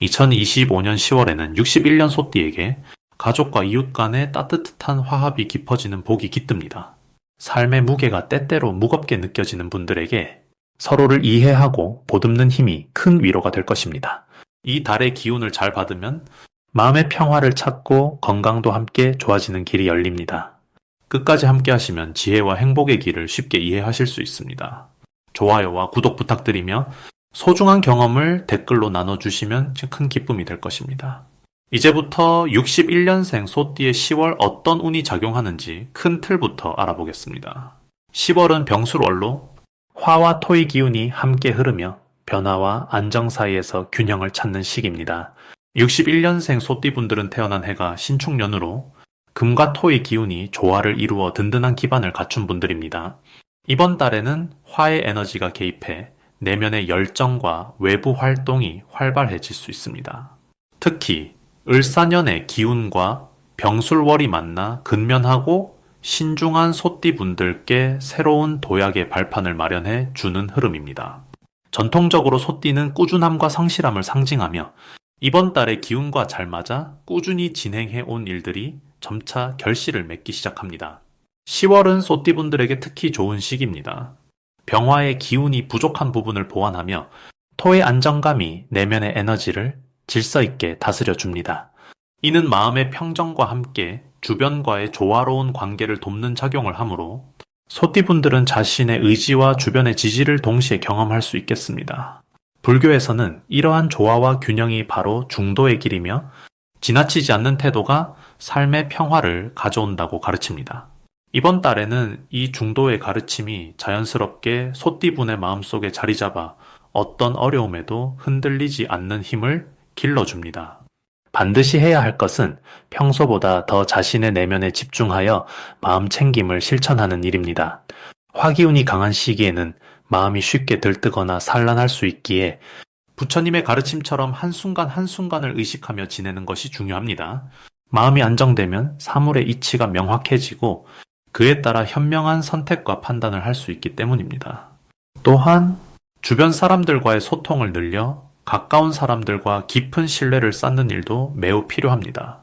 2025년 10월에는 61년 소띠에게 가족과 이웃 간의 따뜻한 화합이 깊어지는 복이 깃듭니다. 삶의 무게가 때때로 무겁게 느껴지는 분들에게 서로를 이해하고 보듬는 힘이 큰 위로가 될 것입니다. 이 달의 기운을 잘 받으면 마음의 평화를 찾고 건강도 함께 좋아지는 길이 열립니다. 끝까지 함께 하시면 지혜와 행복의 길을 쉽게 이해하실 수 있습니다. 좋아요와 구독 부탁드리며 소중한 경험을 댓글로 나눠주시면 큰 기쁨이 될 것입니다. 이제부터 61년생 소띠의 10월 어떤 운이 작용하는지 큰 틀부터 알아보겠습니다. 10월은 병술월로 화와 토의 기운이 함께 흐르며 변화와 안정 사이에서 균형을 찾는 시기입니다. 61년생 소띠분들은 태어난 해가 신축년으로 금과 토의 기운이 조화를 이루어 든든한 기반을 갖춘 분들입니다. 이번 달에는 화의 에너지가 개입해 내면의 열정과 외부 활동이 활발해질 수 있습니다. 특히 을사년의 기운과 병술월이 만나 근면하고 신중한 소띠분들께 새로운 도약의 발판을 마련해 주는 흐름입니다. 전통적으로 소띠는 꾸준함과 성실함을 상징하며 이번 달의 기운과 잘 맞아 꾸준히 진행해 온 일들이 점차 결실을 맺기 시작합니다. 10월은 소띠분들에게 특히 좋은 시기입니다. 병화의 기운이 부족한 부분을 보완하며 토의 안정감이 내면의 에너지를 질서 있게 다스려 줍니다. 이는 마음의 평정과 함께 주변과의 조화로운 관계를 돕는 작용을 하므로 소띠분들은 자신의 의지와 주변의 지지를 동시에 경험할 수 있겠습니다. 불교에서는 이러한 조화와 균형이 바로 중도의 길이며 지나치지 않는 태도가 삶의 평화를 가져온다고 가르칩니다. 이번 달에는 이 중도의 가르침이 자연스럽게 소띠분의 마음속에 자리 잡아 어떤 어려움에도 흔들리지 않는 힘을 길러줍니다. 반드시 해야 할 것은 평소보다 더 자신의 내면에 집중하여 마음 챙김을 실천하는 일입니다. 화기운이 강한 시기에는 마음이 쉽게 들뜨거나 산란할 수 있기에 부처님의 가르침처럼 한순간 한순간을 의식하며 지내는 것이 중요합니다. 마음이 안정되면 사물의 이치가 명확해지고 그에 따라 현명한 선택과 판단을 할 수 있기 때문입니다. 또한 주변 사람들과의 소통을 늘려 가까운 사람들과 깊은 신뢰를 쌓는 일도 매우 필요합니다.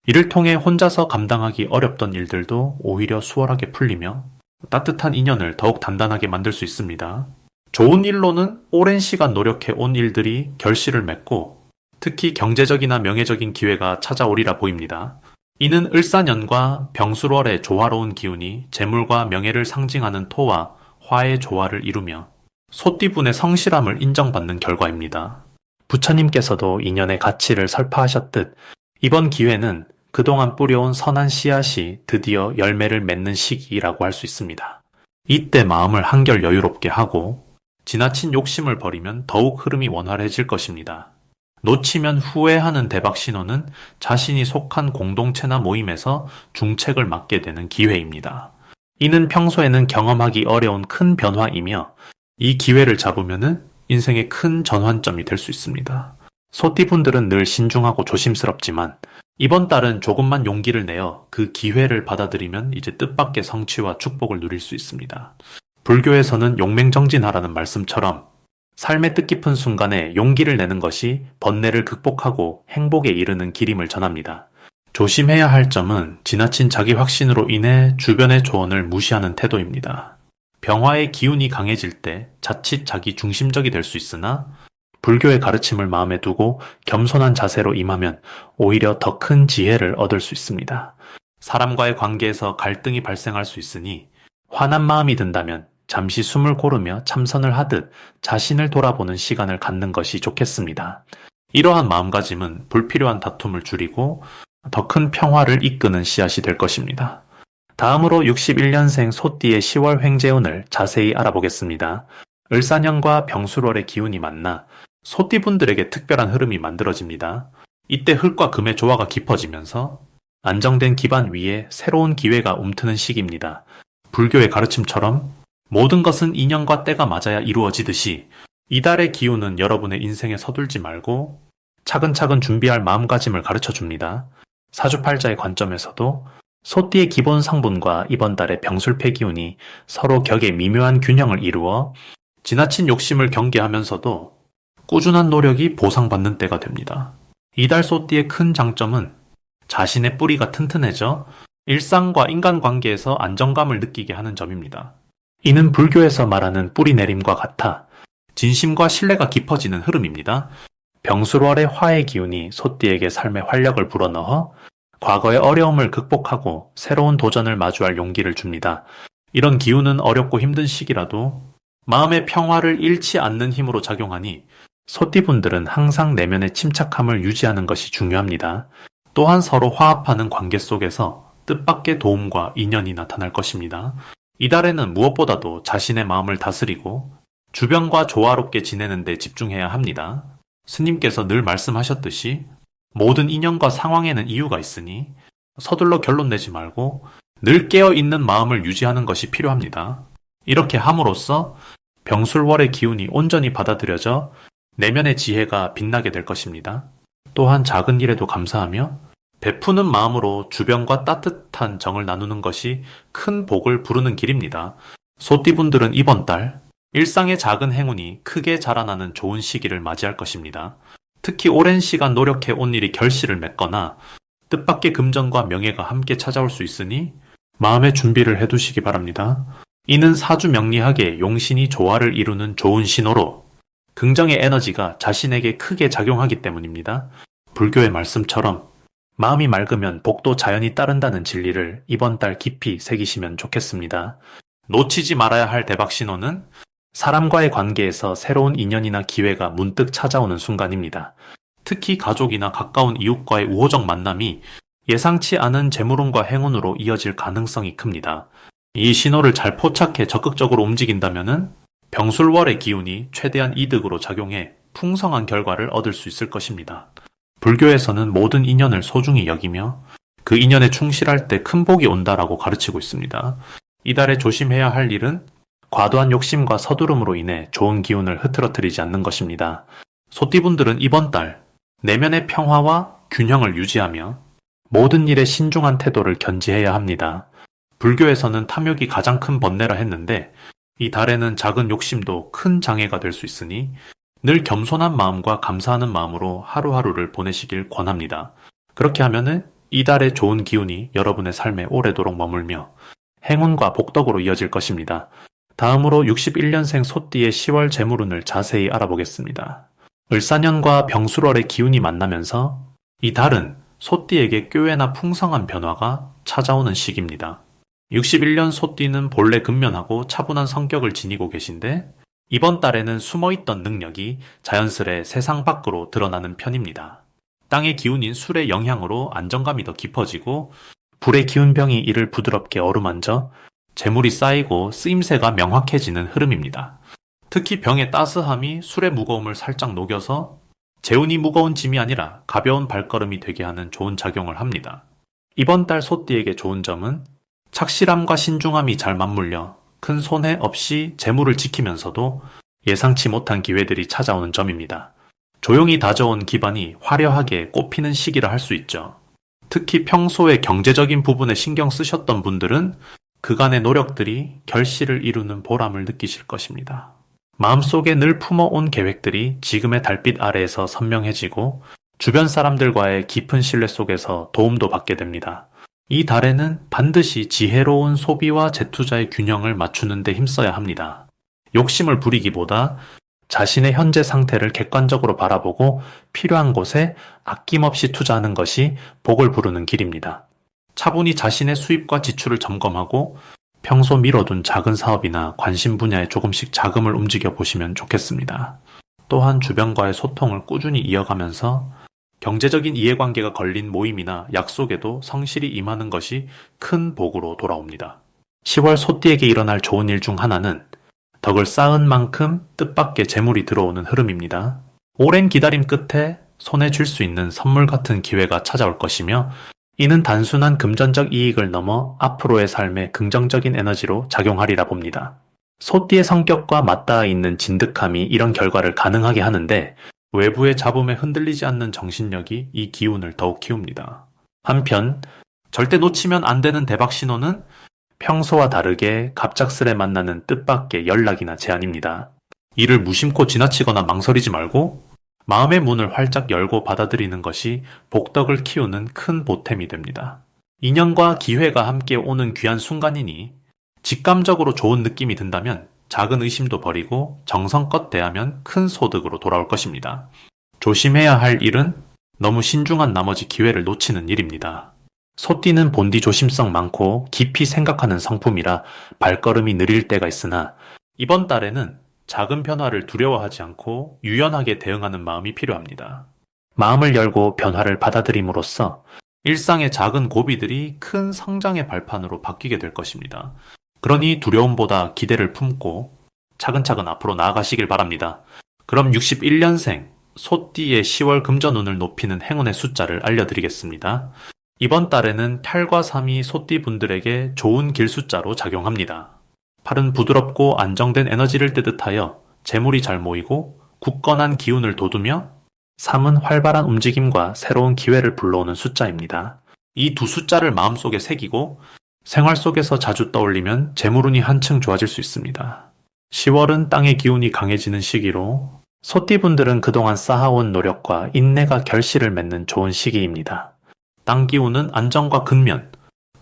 이를 통해 혼자서 감당하기 어렵던 일들도 오히려 수월하게 풀리며 따뜻한 인연을 더욱 단단하게 만들 수 있습니다. 좋은 일로는 오랜 시간 노력해 온 일들이 결실을 맺고 특히 경제적이나 명예적인 기회가 찾아오리라 보입니다. 이는 을사년과 병술월의 조화로운 기운이 재물과 명예를 상징하는 토와 화의 조화를 이루며 소띠분의 성실함을 인정받는 결과입니다. 부처님께서도 인연의 가치를 설파하셨듯 이번 기회는 그동안 뿌려온 선한 씨앗이 드디어 열매를 맺는 시기라고 할 수 있습니다. 이때 마음을 한결 여유롭게 하고 지나친 욕심을 버리면 더욱 흐름이 원활해질 것입니다. 놓치면 후회하는 대박 신호는 자신이 속한 공동체나 모임에서 중책을 맡게 되는 기회입니다. 이는 평소에는 경험하기 어려운 큰 변화이며 이 기회를 잡으면 인생의 큰 전환점이 될 수 있습니다. 소띠분들은 늘 신중하고 조심스럽지만 이번 달은 조금만 용기를 내어 그 기회를 받아들이면 이제 뜻밖의 성취와 축복을 누릴 수 있습니다. 불교에서는 용맹정진하라는 말씀처럼 삶의 뜻깊은 순간에 용기를 내는 것이 번뇌를 극복하고 행복에 이르는 길임을 전합니다. 조심해야 할 점은 지나친 자기 확신으로 인해 주변의 조언을 무시하는 태도입니다. 병화의 기운이 강해질 때 자칫 자기 중심적이 될 수 있으나 불교의 가르침을 마음에 두고 겸손한 자세로 임하면 오히려 더 큰 지혜를 얻을 수 있습니다. 사람과의 관계에서 갈등이 발생할 수 있으니 화난 마음이 든다면 잠시 숨을 고르며 참선을 하듯 자신을 돌아보는 시간을 갖는 것이 좋겠습니다. 이러한 마음가짐은 불필요한 다툼을 줄이고 더 큰 평화를 이끄는 씨앗이 될 것입니다. 다음으로 61년생 소띠의 10월 횡재운을 자세히 알아보겠습니다. 을사년과 병술월의 기운이 만나 소띠분들에게 특별한 흐름이 만들어집니다. 이때 흙과 금의 조화가 깊어지면서 안정된 기반 위에 새로운 기회가 움트는 시기입니다. 불교의 가르침처럼 모든 것은 인연과 때가 맞아야 이루어지듯이 이달의 기운은 여러분의 인생에 서둘지 말고 차근차근 준비할 마음가짐을 가르쳐줍니다. 사주팔자의 관점에서도 소띠의 기본 성분과 이번 달의 병술패 기운이 서로 격의 미묘한 균형을 이루어 지나친 욕심을 경계하면서도 꾸준한 노력이 보상받는 때가 됩니다. 이달 소띠의 큰 장점은 자신의 뿌리가 튼튼해져 일상과 인간관계에서 안정감을 느끼게 하는 점입니다. 이는 불교에서 말하는 뿌리 내림과 같아 진심과 신뢰가 깊어지는 흐름입니다. 병술월의 화의 기운이 소띠에게 삶의 활력을 불어넣어 과거의 어려움을 극복하고 새로운 도전을 마주할 용기를 줍니다. 이런 기운은 어렵고 힘든 시기라도 마음의 평화를 잃지 않는 힘으로 작용하니 소띠분들은 항상 내면의 침착함을 유지하는 것이 중요합니다. 또한 서로 화합하는 관계 속에서 뜻밖의 도움과 인연이 나타날 것입니다. 이달에는 무엇보다도 자신의 마음을 다스리고 주변과 조화롭게 지내는 데 집중해야 합니다. 스님께서 늘 말씀하셨듯이 모든 인연과 상황에는 이유가 있으니 서둘러 결론 내지 말고 늘 깨어있는 마음을 유지하는 것이 필요합니다. 이렇게 함으로써 병술월의 기운이 온전히 받아들여져 내면의 지혜가 빛나게 될 것입니다. 또한 작은 일에도 감사하며 베푸는 마음으로 주변과 따뜻한 정을 나누는 것이 큰 복을 부르는 길입니다. 소띠분들은 이번 달 일상의 작은 행운이 크게 자라나는 좋은 시기를 맞이할 것입니다. 특히 오랜 시간 노력해 온 일이 결실을 맺거나 뜻밖의 금전과 명예가 함께 찾아올 수 있으니 마음의 준비를 해두시기 바랍니다. 이는 사주명리학의 용신이 조화를 이루는 좋은 신호로 긍정의 에너지가 자신에게 크게 작용하기 때문입니다. 불교의 말씀처럼 마음이 맑으면 복도 자연히 따른다는 진리를 이번 달 깊이 새기시면 좋겠습니다. 놓치지 말아야 할 대박 신호는 사람과의 관계에서 새로운 인연이나 기회가 문득 찾아오는 순간입니다. 특히 가족이나 가까운 이웃과의 우호적 만남이 예상치 않은 재물운과 행운으로 이어질 가능성이 큽니다. 이 신호를 잘 포착해 적극적으로 움직인다면 병술월의 기운이 최대한 이득으로 작용해 풍성한 결과를 얻을 수 있을 것입니다. 불교에서는 모든 인연을 소중히 여기며 그 인연에 충실할 때 큰 복이 온다라고 가르치고 있습니다. 이달에 조심해야 할 일은 과도한 욕심과 서두름으로 인해 좋은 기운을 흐트러뜨리지 않는 것입니다. 소띠분들은 이번 달 내면의 평화와 균형을 유지하며 모든 일에 신중한 태도를 견지해야 합니다. 불교에서는 탐욕이 가장 큰 번뇌라 했는데 이 달에는 작은 욕심도 큰 장애가 될 수 있으니 늘 겸손한 마음과 감사하는 마음으로 하루하루를 보내시길 권합니다. 그렇게 하면은 이달의 좋은 기운이 여러분의 삶에 오래도록 머물며 행운과 복덕으로 이어질 것입니다. 다음으로 61년생 소띠의 10월 재물운을 자세히 알아보겠습니다. 을사년과 병술월의 기운이 만나면서 이 달은 소띠에게 꾀회나 풍성한 변화가 찾아오는 시기입니다. 61년 소띠는 본래 근면하고 차분한 성격을 지니고 계신데 이번 달에는 숨어있던 능력이 자연스레 세상 밖으로 드러나는 편입니다. 땅의 기운인 술의 영향으로 안정감이 더 깊어지고 불의 기운병이 이를 부드럽게 어루만져 재물이 쌓이고 쓰임새가 명확해지는 흐름입니다. 특히 병의 따스함이 술의 무거움을 살짝 녹여서 재운이 무거운 짐이 아니라 가벼운 발걸음이 되게 하는 좋은 작용을 합니다. 이번 달 소띠에게 좋은 점은 착실함과 신중함이 잘 맞물려 큰 손해 없이 재물을 지키면서도 예상치 못한 기회들이 찾아오는 점입니다. 조용히 다져온 기반이 화려하게 꽃피는 시기라 할 수 있죠. 특히 평소에 경제적인 부분에 신경 쓰셨던 분들은 그간의 노력들이 결실을 이루는 보람을 느끼실 것입니다. 마음속에 늘 품어온 계획들이 지금의 달빛 아래에서 선명해지고 주변 사람들과의 깊은 신뢰 속에서 도움도 받게 됩니다. 이 달에는 반드시 지혜로운 소비와 재투자의 균형을 맞추는 데 힘써야 합니다. 욕심을 부리기보다 자신의 현재 상태를 객관적으로 바라보고 필요한 곳에 아낌없이 투자하는 것이 복을 부르는 길입니다. 차분히 자신의 수입과 지출을 점검하고 평소 미뤄둔 작은 사업이나 관심 분야에 조금씩 자금을 움직여 보시면 좋겠습니다. 또한 주변과의 소통을 꾸준히 이어가면서 경제적인 이해관계가 걸린 모임이나 약속에도 성실히 임하는 것이 큰 복으로 돌아옵니다. 10월 소띠에게 일어날 좋은 일 중 하나는 덕을 쌓은 만큼 뜻밖의 재물이 들어오는 흐름입니다. 오랜 기다림 끝에 손에 쥘 수 있는 선물 같은 기회가 찾아올 것이며 이는 단순한 금전적 이익을 넘어 앞으로의 삶에 긍정적인 에너지로 작용하리라 봅니다. 소띠의 성격과 맞닿아 있는 진득함이 이런 결과를 가능하게 하는데 외부의 잡음에 흔들리지 않는 정신력이 이 기운을 더욱 키웁니다. 한편 절대 놓치면 안 되는 대박 신호는 평소와 다르게 갑작스레 만나는 뜻밖의 연락이나 제안입니다. 이를 무심코 지나치거나 망설이지 말고 마음의 문을 활짝 열고 받아들이는 것이 복덕을 키우는 큰 보탬이 됩니다. 인연과 기회가 함께 오는 귀한 순간이니 직감적으로 좋은 느낌이 든다면 작은 의심도 버리고 정성껏 대하면 큰 소득으로 돌아올 것입니다. 조심해야 할 일은 너무 신중한 나머지 기회를 놓치는 일입니다. 소띠는 본디 조심성 많고 깊이 생각하는 성품이라 발걸음이 느릴 때가 있으나 이번 달에는 작은 변화를 두려워하지 않고 유연하게 대응하는 마음이 필요합니다. 마음을 열고 변화를 받아들임으로써 일상의 작은 고비들이 큰 성장의 발판으로 바뀌게 될 것입니다. 그러니 두려움보다 기대를 품고 차근차근 앞으로 나아가시길 바랍니다. 그럼 61년생 소띠의 10월 금전운을 높이는 행운의 숫자를 알려드리겠습니다. 이번 달에는 8과 3이 소띠 분들에게 좋은 길 숫자로 작용합니다. 8은 부드럽고 안정된 에너지를 뜻하여 재물이 잘 모이고 굳건한 기운을 돋우며 3은 활발한 움직임과 새로운 기회를 불러오는 숫자입니다. 이 두 숫자를 마음속에 새기고 생활 속에서 자주 떠올리면 재물운이 한층 좋아질 수 있습니다. 10월은 땅의 기운이 강해지는 시기로 소띠분들은 그동안 쌓아온 노력과 인내가 결실을 맺는 좋은 시기입니다. 땅 기운은 안정과 근면,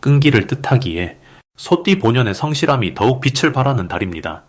끈기를 뜻하기에 소띠 본연의 성실함이 더욱 빛을 발하는 달입니다.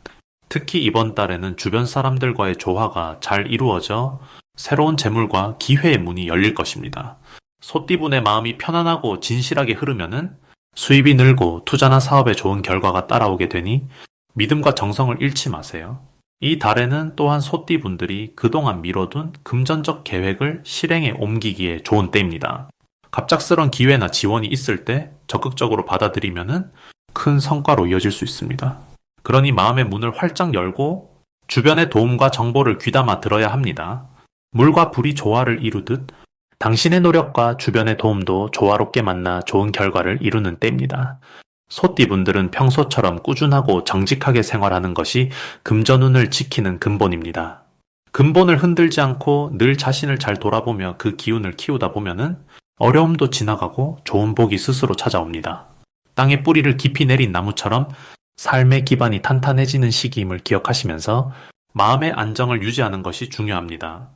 특히 이번 달에는 주변 사람들과의 조화가 잘 이루어져 새로운 재물과 기회의 문이 열릴 것입니다. 소띠분의 마음이 편안하고 진실하게 흐르면은 수입이 늘고 투자나 사업에 좋은 결과가 따라오게 되니 믿음과 정성을 잃지 마세요. 이 달에는 또한 소띠분들이 그동안 미뤄둔 금전적 계획을 실행에 옮기기에 좋은 때입니다. 갑작스런 기회나 지원이 있을 때 적극적으로 받아들이면은 큰 성과로 이어질 수 있습니다. 그러니 마음의 문을 활짝 열고 주변의 도움과 정보를 귀담아 들어야 합니다. 물과 불이 조화를 이루듯 당신의 노력과 주변의 도움도 조화롭게 만나 좋은 결과를 이루는 때입니다. 소띠분들은 평소처럼 꾸준하고 정직하게 생활하는 것이 금전운을 지키는 근본입니다. 근본을 흔들지 않고 늘 자신을 잘 돌아보며 그 기운을 키우다 보면은 어려움도 지나가고 좋은 복이 스스로 찾아옵니다. 땅에 뿌리를 깊이 내린 나무처럼 삶의 기반이 탄탄해지는 시기임을 기억하시면서 마음의 안정을 유지하는 것이 중요합니다.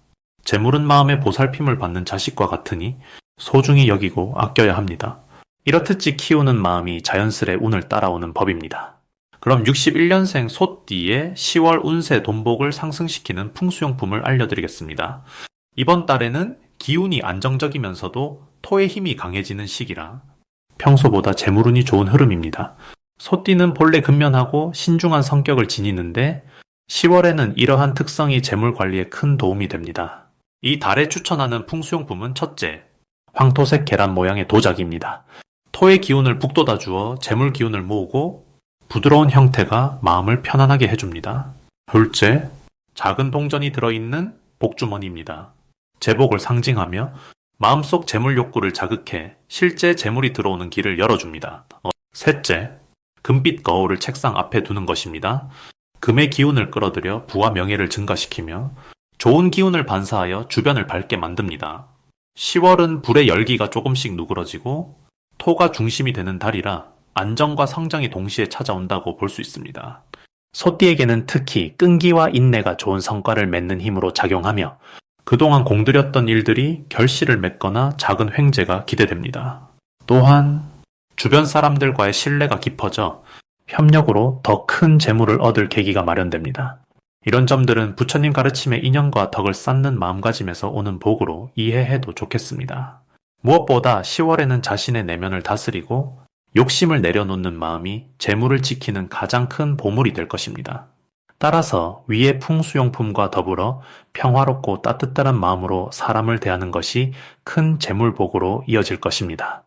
재물은 마음의 보살핌을 받는 자식과 같으니 소중히 여기고 아껴야 합니다. 이렇듯이 키우는 마음이 자연스레 운을 따라오는 법입니다. 그럼 61년생 소띠의 10월 운세 돈복을 상승시키는 풍수용품을 알려드리겠습니다. 이번 달에는 기운이 안정적이면서도 토의 힘이 강해지는 시기라 평소보다 재물운이 좋은 흐름입니다. 소띠는 본래 근면하고 신중한 성격을 지니는데 10월에는 이러한 특성이 재물 관리에 큰 도움이 됩니다. 이 달에 추천하는 풍수용품은 첫째, 황토색 계란 모양의 도자기입니다. 토의 기운을 북돋아 주어 재물 기운을 모으고 부드러운 형태가 마음을 편안하게 해줍니다. 둘째, 작은 동전이 들어있는 복주머니입니다. 재복을 상징하며 마음속 재물 욕구를 자극해 실제 재물이 들어오는 길을 열어줍니다. 셋째, 금빛 거울을 책상 앞에 두는 것입니다. 금의 기운을 끌어들여 부와 명예를 증가시키며 좋은 기운을 반사하여 주변을 밝게 만듭니다. 10월은 불의 열기가 조금씩 누그러지고 토가 중심이 되는 달이라 안정과 성장이 동시에 찾아온다고 볼 수 있습니다. 소띠에게는 특히 끈기와 인내가 좋은 성과를 맺는 힘으로 작용하며 그동안 공들였던 일들이 결실을 맺거나 작은 횡재가 기대됩니다. 또한 주변 사람들과의 신뢰가 깊어져 협력으로 더 큰 재물을 얻을 계기가 마련됩니다. 이런 점들은 부처님 가르침의 인연과 덕을 쌓는 마음가짐에서 오는 복으로 이해해도 좋겠습니다. 무엇보다 10월에는 자신의 내면을 다스리고 욕심을 내려놓는 마음이 재물을 지키는 가장 큰 보물이 될 것입니다. 따라서 위의 풍수용품과 더불어 평화롭고 따뜻한 마음으로 사람을 대하는 것이 큰 재물복으로 이어질 것입니다.